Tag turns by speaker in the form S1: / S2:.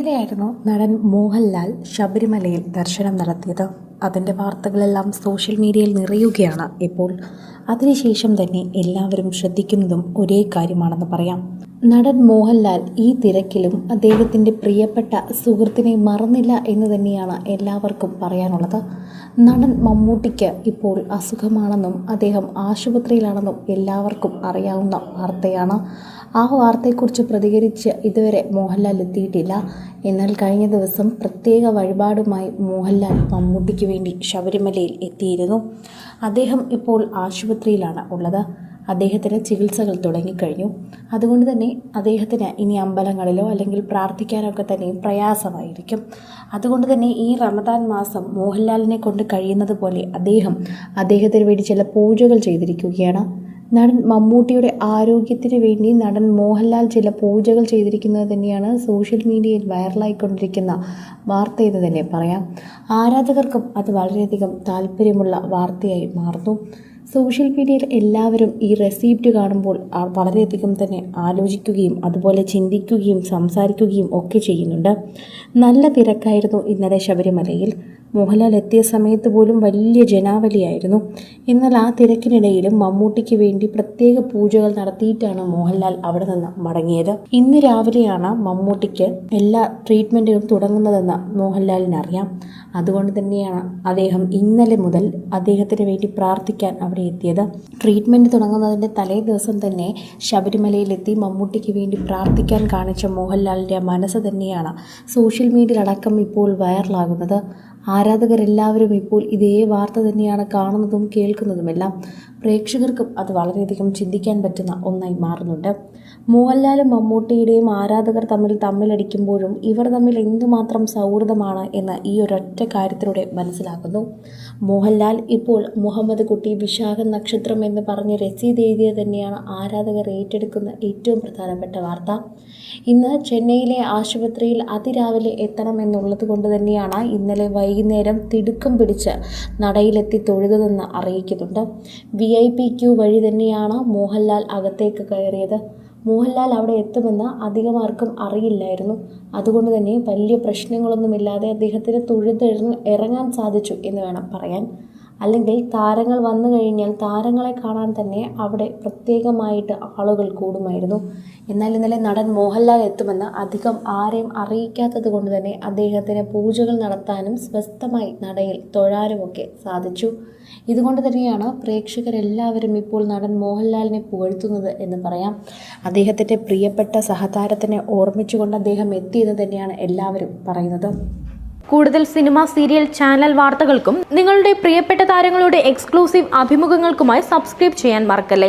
S1: ഇന്നലെയായിരുന്നു നടൻ മോഹൻലാൽ ശബരിമലയിൽ ദർശനം നടത്തിയത്. അതിൻ്റെ വാർത്തകളെല്ലാം സോഷ്യൽ മീഡിയയിൽ നിറയുകയാണ് ഇപ്പോൾ. അതിനുശേഷം തന്നെ എല്ലാവരും ശ്രദ്ധിക്കുന്നതും ഒരേ കാര്യമാണെന്ന് പറയാം. നടൻ മോഹൻലാൽ ഈ തിരക്കിലും അദ്ദേഹത്തിൻ്റെ പ്രിയപ്പെട്ട സുഹൃത്തിനെ മറന്നില്ല എന്ന് തന്നെയാണ് എല്ലാവർക്കും പറയാനുള്ളത്. നടൻ മമ്മൂട്ടിക്ക് ഇപ്പോൾ അസുഖമാണെന്നും അദ്ദേഹം ആശുപത്രിയിലാണെന്നും എല്ലാവർക്കും അറിയാവുന്ന വാർത്തയാണ്. ആ വാർത്തയെക്കുറിച്ച് പ്രതികരിച്ച് ഇതുവരെ മോഹൻലാൽ എത്തിയിട്ടില്ല. എന്നാൽ കഴിഞ്ഞ ദിവസം പ്രത്യേക വഴിപാടുമായി മോഹൻലാൽ മമ്മൂട്ടിക്ക് വേണ്ടി ശബരിമലയിൽ എത്തിയിരുന്നു. അദ്ദേഹം ഇപ്പോൾ ആശുപത്രിയിലാണ് ഉള്ളത്. അദ്ദേഹത്തിന് ചികിത്സകൾ തുടങ്ങിക്കഴിഞ്ഞു. അതുകൊണ്ട് തന്നെ അദ്ദേഹത്തിന് ഇനി അമ്പലങ്ങളിലോ അല്ലെങ്കിൽ പ്രാർത്ഥിക്കാനൊക്കെ തന്നെ പ്രയാസമായിരിക്കും. അതുകൊണ്ട് തന്നെ ഈ റമദാൻ മാസം മോഹൻലാലിനെ കൊണ്ട് കഴിയുന്നത് പോലെ അദ്ദേഹത്തിന് വേണ്ടി ചില പൂജകൾ ചെയ്തിരിക്കുകയാണ്. നടൻ മമ്മൂട്ടിയുടെ ആരോഗ്യത്തിന് വേണ്ടി നടൻ മോഹൻലാൽ ചില പൂജകൾ ചെയ്തിരിക്കുന്നത് തന്നെയാണ് സോഷ്യൽ മീഡിയയിൽ വൈറലായിക്കൊണ്ടിരിക്കുന്ന വാർത്തയെന്ന് തന്നെ പറയാം. ആരാധകർക്കും അത് വളരെയധികം താല്പര്യമുള്ള വാർത്തയായി മാറുന്നു. സോഷ്യൽ മീഡിയയിൽ എല്ലാവരും ഈ റെസിപ്റ്റ് കാണുമ്പോൾ വളരെയധികം തന്നെ ആലോചിക്കുകയും അതുപോലെ ചിന്തിക്കുകയും സംസാരിക്കുകയും ഒക്കെ ചെയ്യുന്നുണ്ട്. നല്ല തിരക്കായിരുന്നു ഇന്നലെ ശബരിമലയിൽ. മോഹൻലാൽ എത്തിയ സമയത്ത് പോലും വലിയ ജനാവലിയായിരുന്നു. എന്നാൽ ആ തിരക്കിനിടയിലും മമ്മൂട്ടിക്ക് വേണ്ടി പ്രത്യേക പൂജകൾ നടത്തിയിട്ടാണ് മോഹൻലാൽ അവിടെ നിന്ന് മടങ്ങിയത്. ഇന്ന് രാവിലെയാണ് മമ്മൂട്ടിക്ക് എല്ലാ ട്രീറ്റ്മെൻറ്റുകളും തുടങ്ങുന്നതെന്ന് മോഹൻലാലിനറിയാം. അതുകൊണ്ട് തന്നെയാണ് അദ്ദേഹം ഇന്നലെ മുതൽ അദ്ദേഹത്തിന് വേണ്ടി പ്രാർത്ഥിക്കാൻ അവിടെ എത്തിയത്. ട്രീറ്റ്മെൻറ്റ് തുടങ്ങുന്നതിൻ്റെ തലേ ദിവസം തന്നെ ശബരിമലയിലെത്തി മമ്മൂട്ടിക്ക് വേണ്ടി പ്രാർത്ഥിക്കാൻ കാണിച്ച മോഹൻലാലിൻ്റെ മനസ്സ് തന്നെയാണ് സോഷ്യൽ മീഡിയയിലടക്കം ഇപ്പോൾ വൈറലാകുന്നത്. ആരാധകരെല്ലാവരും ഇപ്പോൾ ഇതേ വാർത്ത തന്നെയാണ് കാണുന്നതും കേൾക്കുന്നതുമെല്ലാം. പ്രേക്ഷകർക്കും അത് വളരെയധികം ചിന്തിക്കാൻ പറ്റുന്ന ഒന്നായി മാറുന്നുണ്ട്. മോഹൻലാലും മമ്മൂട്ടിയുടെയും ആരാധകർ തമ്മിലടിക്കുമ്പോഴും ഇവർ തമ്മിൽ എന്തുമാത്രം സൗഹൃദമാണ് എന്ന് ഈ ഒരൊറ്റ കാര്യത്തിലൂടെ മനസ്സിലാക്കുന്നു. മോഹൻലാൽ ഇപ്പോൾ മുഹമ്മദ് കുട്ടി വിശാഖ നക്ഷത്രം എന്ന് പറഞ്ഞ് രസീത് എഴുതിയത് തന്നെയാണ് ആരാധകർ ഏറ്റെടുക്കുന്ന ഏറ്റവും പ്രധാനപ്പെട്ട വാർത്ത. ഇന്ന് ചെന്നൈയിലെ ആശുപത്രിയിൽ അതിരാവിലെ എത്തണമെന്നുള്ളത് കൊണ്ട് തന്നെയാണ് ഇന്നലെ വൈകുന്നേരം തിടുക്കം പിടിച്ച് നടയിലെത്തി തൊഴുതതെന്ന് അറിയിക്കുന്നുണ്ട്. VIP ക്യൂ വഴി തന്നെയാണ് മോഹൻലാൽ അകത്തേക്ക് കയറിയത്. മോഹൻലാൽ അവിടെ എത്തുമെന്ന് അധികമാർക്കും അറിയില്ലായിരുന്നു. അതുകൊണ്ട് തന്നെ വലിയ പ്രശ്നങ്ങളൊന്നുമില്ലാതെ അദ്ദേഹത്തിന് ഇറങ്ങാൻ സാധിച്ചു എന്ന് വേണം പറയാൻ. അല്ലെങ്കിൽ താരങ്ങൾ വന്നു കഴിഞ്ഞാൽ താരങ്ങളെ കാണാൻ തന്നെ അവിടെ പ്രത്യേകമായിട്ട് ആളുകൾ കൂടുമായിരുന്നു. എന്നാൽ ഇന്നലെ നടൻ മോഹൻലാൽ എത്തുമെന്ന് അധികം ആരെയും അറിയിക്കാത്തത് കൊണ്ട് തന്നെ അദ്ദേഹത്തിന് പൂജകൾ നടത്താനും സ്വസ്ഥമായി നടയിൽ തൊഴാനുമൊക്കെ സാധിച്ചു. ഇതുകൊണ്ട് തന്നെയാണ് പ്രേക്ഷകരെല്ലാവരും ഇപ്പോൾ നടൻ മോഹൻലാലിനെ പുകഴ്ത്തുന്നത് എന്ന് പറയാം. അദ്ദേഹത്തിൻ്റെ പ്രിയപ്പെട്ട സഹതാരത്തിനെ ഓർമ്മിച്ചുകൊണ്ട് അദ്ദേഹം എത്തിയെന്ന് തന്നെയാണ് എല്ലാവരും പറയുന്നത്.
S2: കൂടുതൽ സിനിമ, സീരിയൽ, ചാനൽ വാർത്തകൾക്കും നിങ്ങളുടെ പ്രിയപ്പെട്ട താരങ്ങളുടെ എക്സ്ക്ലൂസീവ് അഭിമുഖങ്ങൾക്കുമായി സബ്സ്ക്രൈബ് ചെയ്യാൻ മറക്കല്ലേ.